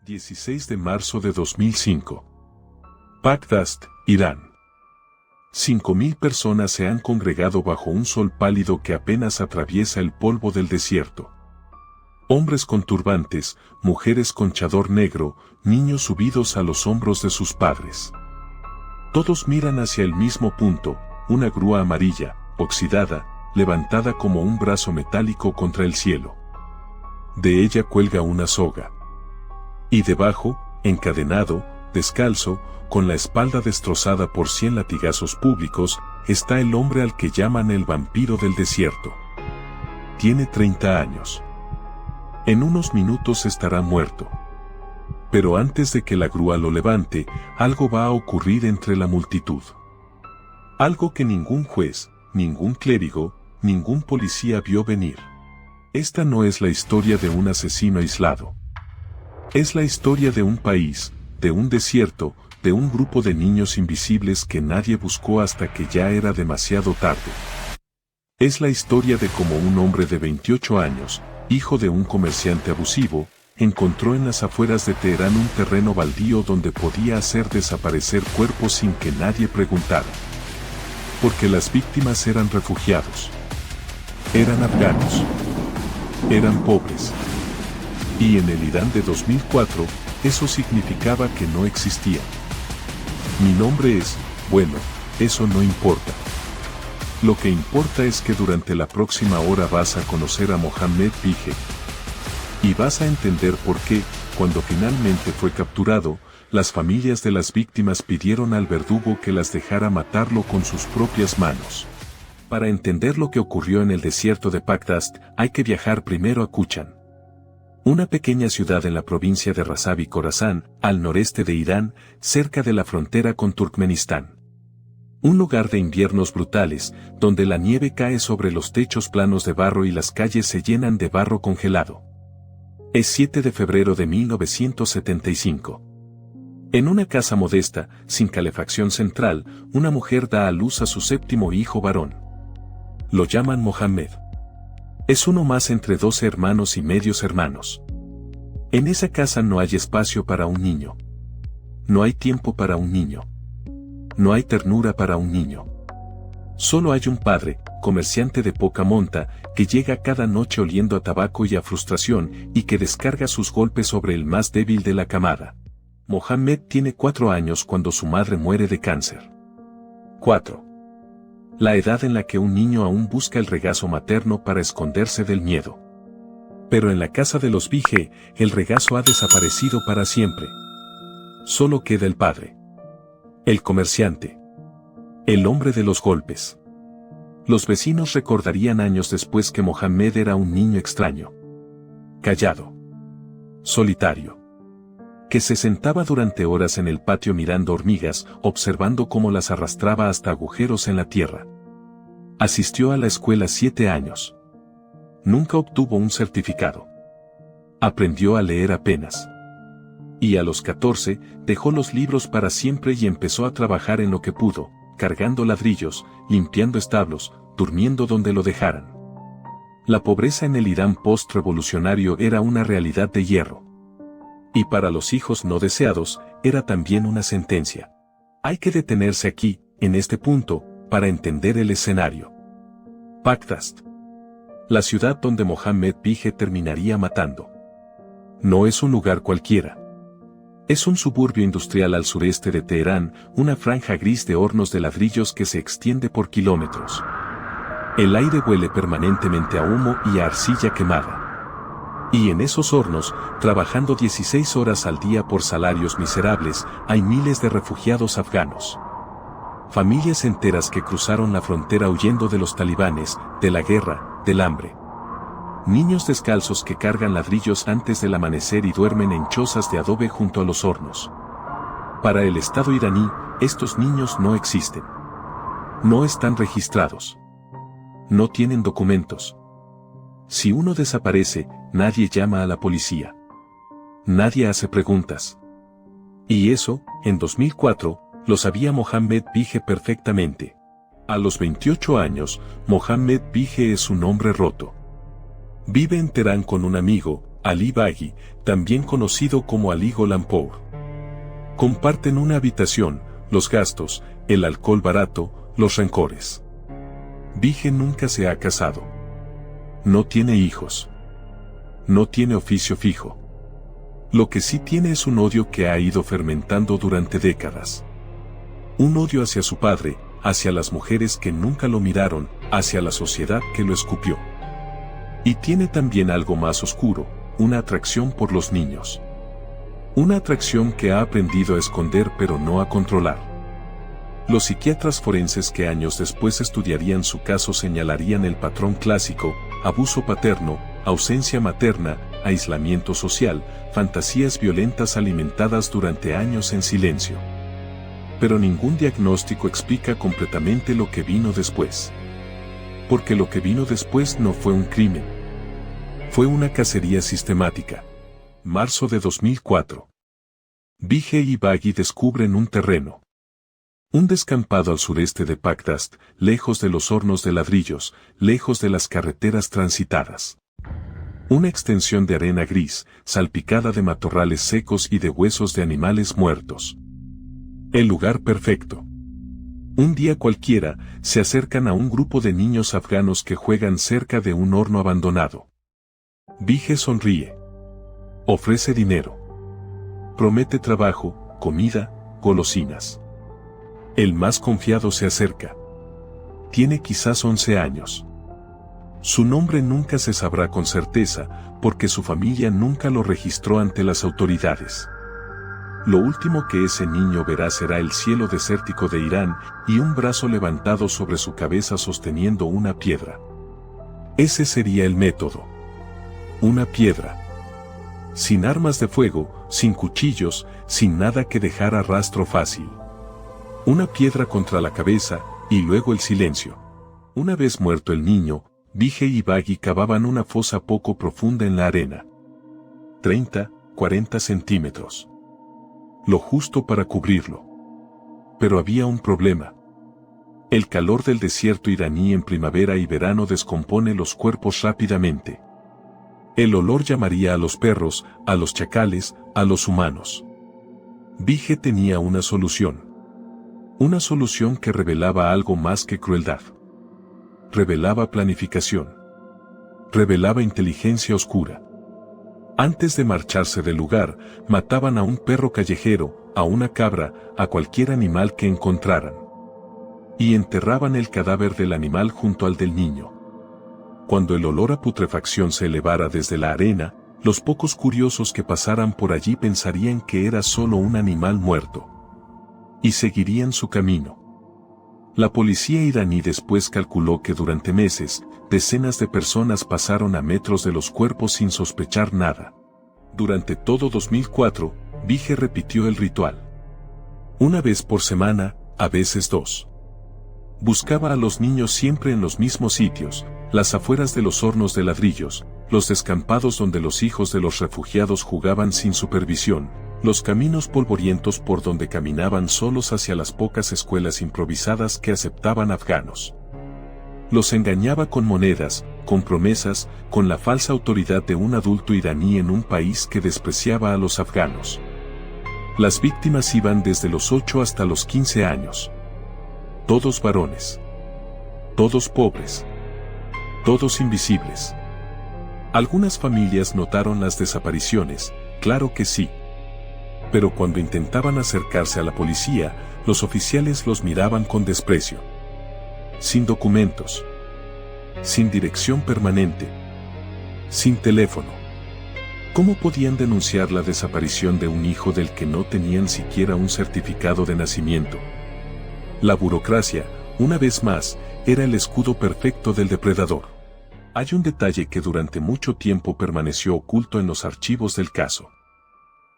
16 de marzo de 2005. Bagdad, Irán. 5.000 personas se han congregado bajo un sol pálido que apenas atraviesa el polvo del desierto. Hombres con turbantes, mujeres con chador negro, niños subidos a los hombros de sus padres. Todos miran hacia el mismo punto, una grúa amarilla, oxidada, levantada como un brazo metálico contra el cielo. De ella cuelga una soga. Y debajo, encadenado, descalzo, con la espalda destrozada por 100 latigazos públicos, está el hombre al que llaman el vampiro del desierto. Tiene 30 años. En unos minutos estará muerto. Pero antes de que la grúa lo levante, algo va a ocurrir entre la multitud. Algo que ningún juez, ningún clérigo, ningún policía vio venir. Esta no es la historia de un asesino aislado. Es la historia de un país, de un desierto, de un grupo de niños invisibles que nadie buscó hasta que ya era demasiado tarde. Es la historia de cómo un hombre de 28 años, hijo de un comerciante abusivo, encontró en las afueras de Teherán un terreno baldío donde podía hacer desaparecer cuerpos sin que nadie preguntara. Porque las víctimas eran refugiados. Eran afganos. Eran pobres. Y en el Irán de 2004, eso significaba que no existían. Mi nombre es, bueno, eso no importa. Lo que importa es que durante la próxima hora vas a conocer a Mohammed Bige. Y vas a entender por qué, cuando finalmente fue capturado, las familias de las víctimas pidieron al verdugo que las dejara matarlo con sus propias manos. Para entender lo que ocurrió en el desierto de Bagdad, hay que viajar primero a Kuchan. Una pequeña ciudad en la provincia de Razab y Khorasan, al noreste de Irán, cerca de la frontera con Turkmenistán. Un lugar de inviernos brutales, donde la nieve cae sobre los techos planos de barro y las calles se llenan de barro congelado. Es 7 de febrero de 1975. En una casa modesta, sin calefacción central, una mujer da a luz a su 7º hijo varón. Lo llaman Mohammed. Es uno más entre 12 hermanos y medios hermanos. En esa casa no hay espacio para un niño. No hay tiempo para un niño. No hay ternura para un niño. Solo hay un padre, comerciante de poca monta, que llega cada noche oliendo a tabaco y a frustración y que descarga sus golpes sobre el más débil de la camada. Mohammed tiene 4 años cuando su madre muere de cáncer. 4. La edad en la que un niño aún busca el regazo materno para esconderse del miedo. Pero en la casa de los Bige, el regazo ha desaparecido para siempre. Solo queda el padre. El comerciante. El hombre de los golpes. Los vecinos recordarían años después que Mohammed era un niño extraño. Callado. Solitario. Que se sentaba durante horas en el patio mirando hormigas, observando cómo las arrastraba hasta agujeros en la tierra. Asistió a la escuela 7 años. Nunca obtuvo un certificado. Aprendió a leer apenas. Y a los 14, dejó los libros para siempre y empezó a trabajar en lo que pudo, cargando ladrillos, limpiando establos, durmiendo donde lo dejaran. La pobreza en el Irán post-revolucionario era una realidad de hierro. Y para los hijos no deseados, era también una sentencia. Hay que detenerse aquí, en este punto, para entender el escenario. Bagdad. La ciudad donde Mohammed Bige terminaría matando. No es un lugar cualquiera. Es un suburbio industrial al sureste de Teherán, una franja gris de hornos de ladrillos que se extiende por kilómetros. El aire huele permanentemente a humo y a arcilla quemada. Y en esos hornos, trabajando 16 horas al día por salarios miserables, hay miles de refugiados afganos. Familias enteras que cruzaron la frontera huyendo de los talibanes, de la guerra, del hambre. Niños descalzos que cargan ladrillos antes del amanecer y duermen en chozas de adobe junto a los hornos. Para el Estado iraní, estos niños no existen. No están registrados. No tienen documentos. Si uno desaparece, nadie llama a la policía. Nadie hace preguntas. Y eso, en 2004, lo sabía Mohammed Bige perfectamente. A los 28 años, Mohammed Bige es un hombre roto. Vive en Teherán con un amigo, Ali Baghi, también conocido como Ali Gholampour. Comparten una habitación, los gastos, el alcohol barato, los rencores. Bige nunca se ha casado. No tiene hijos. No tiene oficio fijo. Lo que sí tiene es un odio que ha ido fermentando durante décadas. Un odio hacia su padre, hacia las mujeres que nunca lo miraron, hacia la sociedad que lo escupió. Y tiene también algo más oscuro, una atracción por los niños. Una atracción que ha aprendido a esconder pero no a controlar. Los psiquiatras forenses que años después estudiarían su caso señalarían el patrón clásico: abuso paterno, ausencia materna, aislamiento social, fantasías violentas alimentadas durante años en silencio. Pero ningún diagnóstico explica completamente lo que vino después. Porque lo que vino después no fue un crimen. Fue una cacería sistemática. Marzo de 2004. Bige y Baghi descubren un terreno. Un descampado al sureste de Pakdast, lejos de los hornos de ladrillos, lejos de las carreteras transitadas. Una extensión de arena gris, salpicada de matorrales secos y de huesos de animales muertos. El lugar perfecto. Un día cualquiera, se acercan a un grupo de niños afganos que juegan cerca de un horno abandonado. Bige sonríe. Ofrece dinero. Promete trabajo, comida, golosinas. El más confiado se acerca. Tiene quizás 11 años. Su nombre nunca se sabrá con certeza, porque su familia nunca lo registró ante las autoridades. Lo último que ese niño verá será el cielo desértico de Irán y un brazo levantado sobre su cabeza sosteniendo una piedra. Ese sería el método. Una piedra. Sin armas de fuego, sin cuchillos, sin nada que dejara rastro fácil. Una piedra contra la cabeza, y luego el silencio. Una vez muerto el niño, Bige y Baghi cavaban una fosa poco profunda en la arena. 30, 40 centímetros. Lo justo para cubrirlo. Pero había un problema. El calor del desierto iraní en primavera y verano descompone los cuerpos rápidamente. El olor llamaría a los perros, a los chacales, a los humanos. Bige tenía una solución. Una solución que revelaba algo más que crueldad. Revelaba planificación. Revelaba inteligencia oscura. Antes de marcharse del lugar, mataban a un perro callejero, a una cabra, a cualquier animal que encontraran. Y enterraban el cadáver del animal junto al del niño. Cuando el olor a putrefacción se elevara desde la arena, los pocos curiosos que pasaran por allí pensarían que era solo un animal muerto. Y seguirían su camino. La policía iraní después calculó que durante meses, decenas de personas pasaron a metros de los cuerpos sin sospechar nada. Durante todo 2004, Bige repitió el ritual. Una vez por semana, a veces dos. Buscaba a los niños siempre en los mismos sitios, las afueras de los hornos de ladrillos, los descampados donde los hijos de los refugiados jugaban sin supervisión, los caminos polvorientos por donde caminaban solos hacia las pocas escuelas improvisadas que aceptaban afganos. Los engañaba con monedas, con promesas, con la falsa autoridad de un adulto iraní en un país que despreciaba a los afganos. Las víctimas iban desde los 8 hasta los 15 años. Todos varones. Todos pobres. Todos invisibles. Algunas familias notaron las desapariciones, claro que sí. Pero cuando intentaban acercarse a la policía, los oficiales los miraban con desprecio. Sin documentos. Sin dirección permanente. Sin teléfono. ¿Cómo podían denunciar la desaparición de un hijo del que no tenían siquiera un certificado de nacimiento? La burocracia, una vez más, era el escudo perfecto del depredador. Hay un detalle que durante mucho tiempo permaneció oculto en los archivos del caso.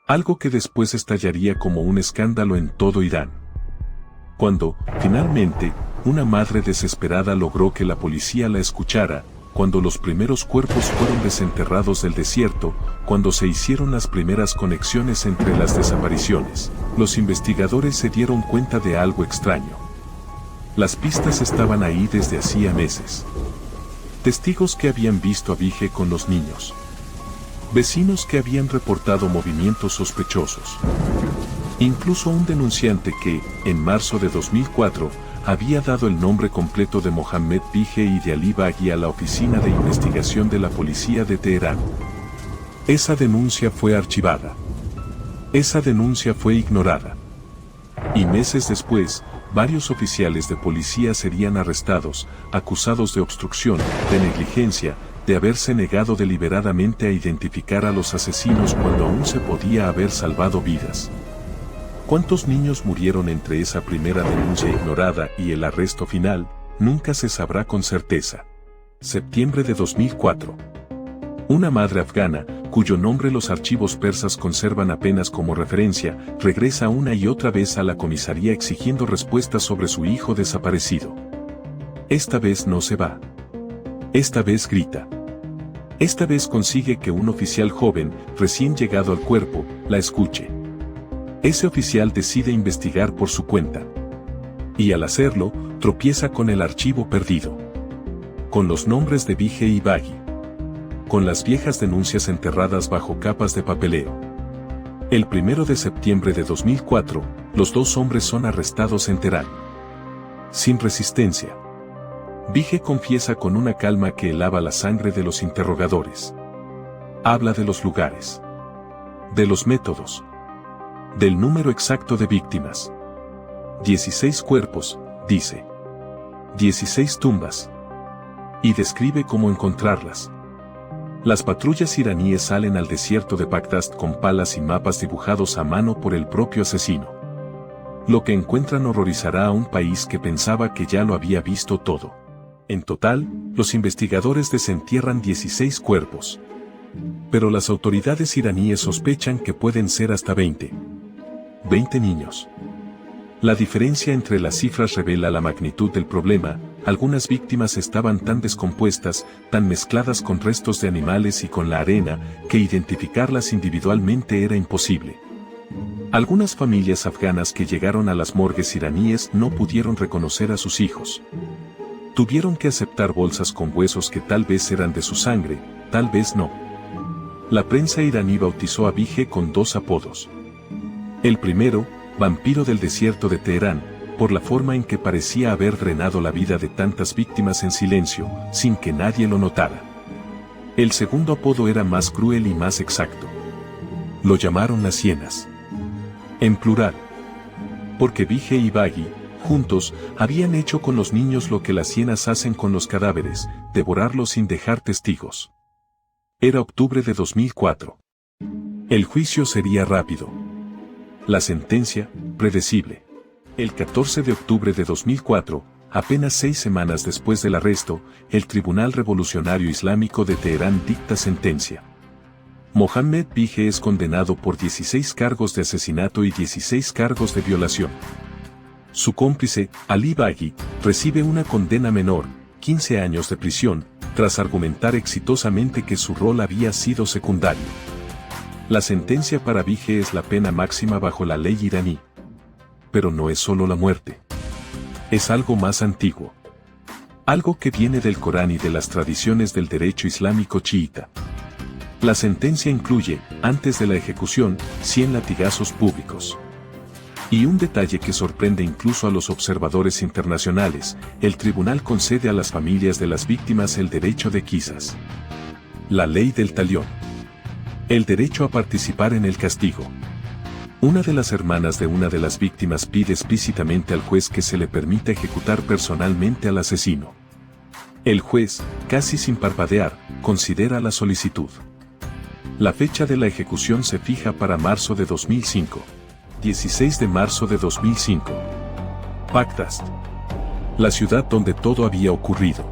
Algo que después estallaría como un escándalo en todo Irán. Cuando, finalmente, una madre desesperada logró que la policía la escuchara, cuando los primeros cuerpos fueron desenterrados del desierto, cuando se hicieron las primeras conexiones entre las desapariciones, los investigadores se dieron cuenta de algo extraño. Las pistas estaban ahí desde hacía meses. Testigos que habían visto a Bige con los niños. Vecinos que habían reportado movimientos sospechosos. Incluso un denunciante que, en marzo de 2004, había dado el nombre completo de Mohammed Bige y de Ali Baghi a la Oficina de Investigación de la Policía de Teherán. Esa denuncia fue archivada. Esa denuncia fue ignorada. Y meses después, varios oficiales de policía serían arrestados, acusados de obstrucción, de negligencia, de haberse negado deliberadamente a identificar a los asesinos cuando aún se podía haber salvado vidas. ¿Cuántos niños murieron entre esa primera denuncia ignorada y el arresto final? Nunca se sabrá con certeza. Septiembre de 2004. Una madre afgana, cuyo nombre los archivos persas conservan apenas como referencia, regresa una y otra vez a la comisaría exigiendo respuestas sobre su hijo desaparecido. Esta vez no se va. Esta vez grita. Esta vez consigue que un oficial joven, recién llegado al cuerpo, la escuche. Ese oficial decide investigar por su cuenta. Y al hacerlo, tropieza con el archivo perdido. Con los nombres de Bige y Baghi. Con las viejas denuncias enterradas bajo capas de papeleo. El 1 de septiembre de 2004, los dos hombres son arrestados en Teherán. Sin resistencia. Bige confiesa con una calma que helaba la sangre de los interrogadores. Habla de los lugares. De los métodos. Del número exacto de víctimas. 16 cuerpos, dice. 16 tumbas. Y describe cómo encontrarlas. Las patrullas iraníes salen al desierto de Bagdad con palas y mapas dibujados a mano por el propio asesino. Lo que encuentran horrorizará a un país que pensaba que ya lo había visto todo. En total, los investigadores desentierran 16 cuerpos. Pero las autoridades iraníes sospechan que pueden ser hasta 20. 20 niños. La diferencia entre las cifras revela la magnitud del problema. Algunas víctimas estaban tan descompuestas, tan mezcladas con restos de animales y con la arena, que identificarlas individualmente era imposible. Algunas familias afganas que llegaron a las morgues iraníes no pudieron reconocer a sus hijos. Tuvieron que aceptar bolsas con huesos que tal vez eran de su sangre, tal vez no. La prensa iraní bautizó a Bige con dos apodos. El primero, vampiro del desierto de Teherán, por la forma en que parecía haber drenado la vida de tantas víctimas en silencio, sin que nadie lo notara. El segundo apodo era más cruel y más exacto. Lo llamaron las hienas. En plural. Porque Bige y Baghi, juntos, habían hecho con los niños lo que las hienas hacen con los cadáveres, devorarlos sin dejar testigos. Era octubre de 2004. El juicio sería rápido. La sentencia, predecible. El 14 de octubre de 2004, apenas 6 semanas después del arresto, el Tribunal Revolucionario Islámico de Teherán dicta sentencia. Mohammed Bige es condenado por 16 cargos de asesinato y 16 cargos de violación. Su cómplice, Ali Baghi, recibe una condena menor, 15 años de prisión, tras argumentar exitosamente que su rol había sido secundario. La sentencia para Bige es la pena máxima bajo la ley iraní. Pero no es solo la muerte. Es algo más antiguo. Algo que viene del Corán y de las tradiciones del derecho islámico chiita. La sentencia incluye, antes de la ejecución, 100 latigazos públicos. Y un detalle que sorprende incluso a los observadores internacionales, el tribunal concede a las familias de las víctimas el derecho de quizás. La ley del talión. El derecho a participar en el castigo. Una de las hermanas de una de las víctimas pide explícitamente al juez que se le permita ejecutar personalmente al asesino. El juez, casi sin parpadear, considera la solicitud. La fecha de la ejecución se fija para marzo de 2005. 16 de marzo de 2005. Bagdad. La ciudad donde todo había ocurrido.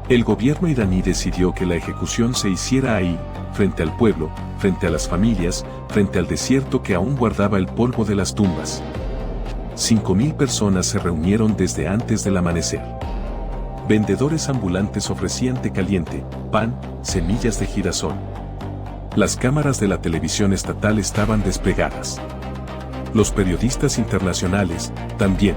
El gobierno iraní decidió que la ejecución se hiciera ahí, frente al pueblo, frente a las familias, frente al desierto que aún guardaba el polvo de las tumbas. 5.000 personas se reunieron desde antes del amanecer. Vendedores ambulantes ofrecían té caliente, pan, semillas de girasol. Las cámaras de la televisión estatal estaban desplegadas. Los periodistas internacionales, también.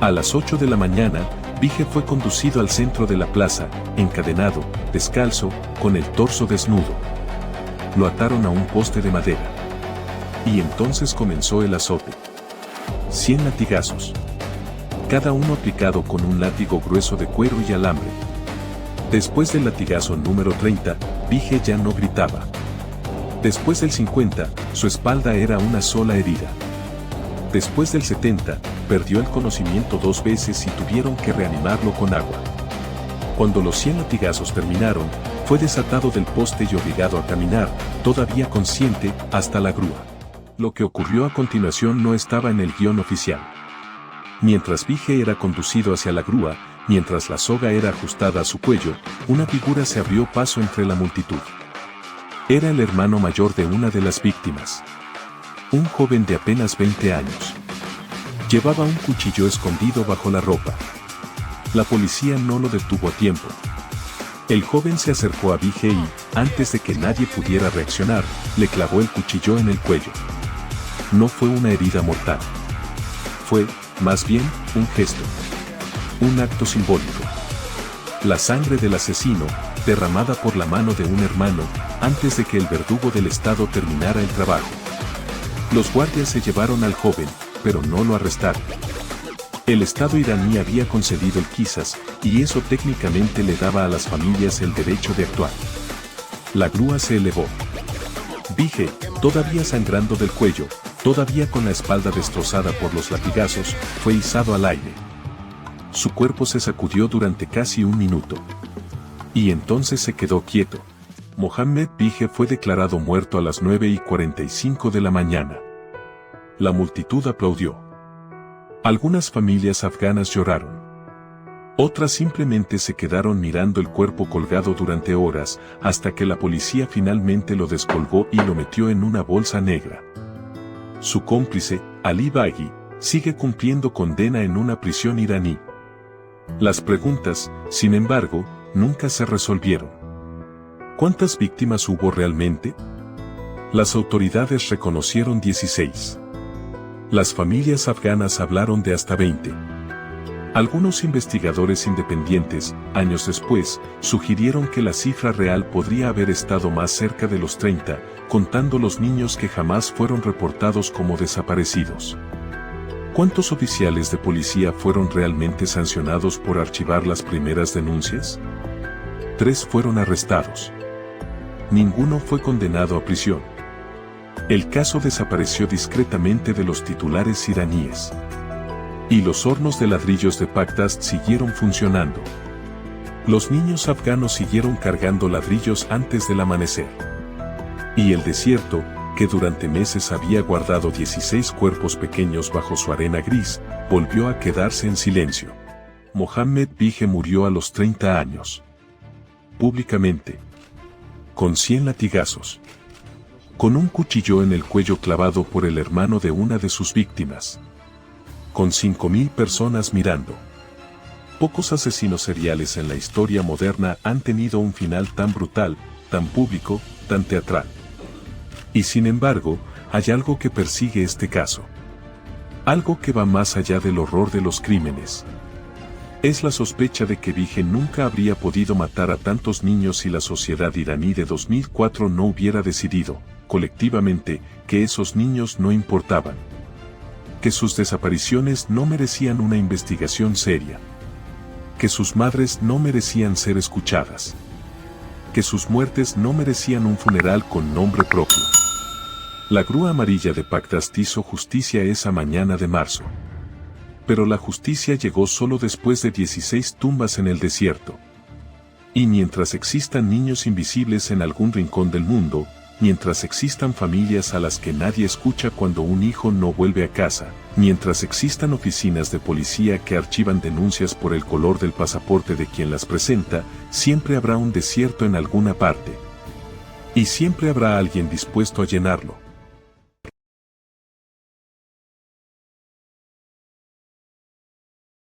A las 8 de la mañana, Bige fue conducido al centro de la plaza, encadenado, descalzo, con el torso desnudo. lo ataron a un poste de madera. Y entonces comenzó el azote. 100 latigazos. Cada uno aplicado con un látigo grueso de cuero y alambre. Después del latigazo número 30, Vige ya no gritaba. Después del 50, su espalda era una sola herida. Después del 70, perdió el conocimiento 2 veces y tuvieron que reanimarlo con agua. Cuando los 100 latigazos terminaron, fue desatado del poste y obligado a caminar, todavía consciente, hasta la grúa. Lo que ocurrió a continuación no estaba en el guión oficial. Mientras Vige era conducido hacia la grúa, mientras la soga era ajustada a su cuello, una figura se abrió paso entre la multitud. Era el hermano mayor de una de las víctimas. Un joven de apenas 20 años. Llevaba un cuchillo escondido bajo la ropa. La policía no lo detuvo a tiempo. El joven se acercó a Vige y, antes de que nadie pudiera reaccionar, le clavó el cuchillo en el cuello. No fue una herida mortal. Fue, más bien, un gesto. Un acto simbólico. La sangre del asesino, derramada por la mano de un hermano, antes de que el verdugo del Estado terminara el trabajo. Los guardias se llevaron al joven, pero no lo arrestaron. El Estado iraní había concedido el quisas, y eso técnicamente le daba a las familias el derecho de actuar. La grúa se elevó. Vige, todavía sangrando del cuello, todavía con la espalda destrozada por los latigazos, fue izado al aire. Su cuerpo se sacudió durante casi un minuto. Y entonces se quedó quieto. Mohammed Vige fue declarado muerto a las 9:45 de la mañana. La multitud aplaudió. Algunas familias afganas lloraron. Otras simplemente se quedaron mirando el cuerpo colgado durante horas, hasta que la policía finalmente lo descolgó y lo metió en una bolsa negra. Su cómplice, Ali Baghi, sigue cumpliendo condena en una prisión iraní. Las preguntas, sin embargo, nunca se resolvieron. ¿Cuántas víctimas hubo realmente? Las autoridades reconocieron 16. Las familias afganas hablaron de hasta 20. Algunos investigadores independientes, años después, sugirieron que la cifra real podría haber estado más cerca de los 30, contando los niños que jamás fueron reportados como desaparecidos. ¿Cuántos oficiales de policía fueron realmente sancionados por archivar las primeras denuncias? 3 fueron arrestados. Ninguno fue condenado a prisión. El caso desapareció discretamente de los titulares iraníes. Y los hornos de ladrillos de Bagdad siguieron funcionando. Los niños afganos siguieron cargando ladrillos antes del amanecer. Y el desierto, que durante meses había guardado 16 cuerpos pequeños bajo su arena gris, volvió a quedarse en silencio. Mohammed Vige murió a los 30 años. Públicamente. Con 100 latigazos. Con un cuchillo en el cuello clavado por el hermano de una de sus víctimas. Con 5.000 personas mirando. Pocos asesinos seriales en la historia moderna han tenido un final tan brutal, tan público, tan teatral. Y sin embargo, hay algo que persigue este caso. Algo que va más allá del horror de los crímenes. Es la sospecha de que Vige nunca habría podido matar a tantos niños si la sociedad iraní de 2004 no hubiera decidido, colectivamente, que esos niños no importaban. Que sus desapariciones no merecían una investigación seria. Que sus madres no merecían ser escuchadas. Que sus muertes no merecían un funeral con nombre propio. La grúa amarilla de Bagdad hizo justicia esa mañana de marzo. Pero la justicia llegó solo después de 16 tumbas en el desierto. Y mientras existan niños invisibles en algún rincón del mundo, mientras existan familias a las que nadie escucha cuando un hijo no vuelve a casa, mientras existan oficinas de policía que archivan denuncias por el color del pasaporte de quien las presenta, siempre habrá un desierto en alguna parte. Y siempre habrá alguien dispuesto a llenarlo.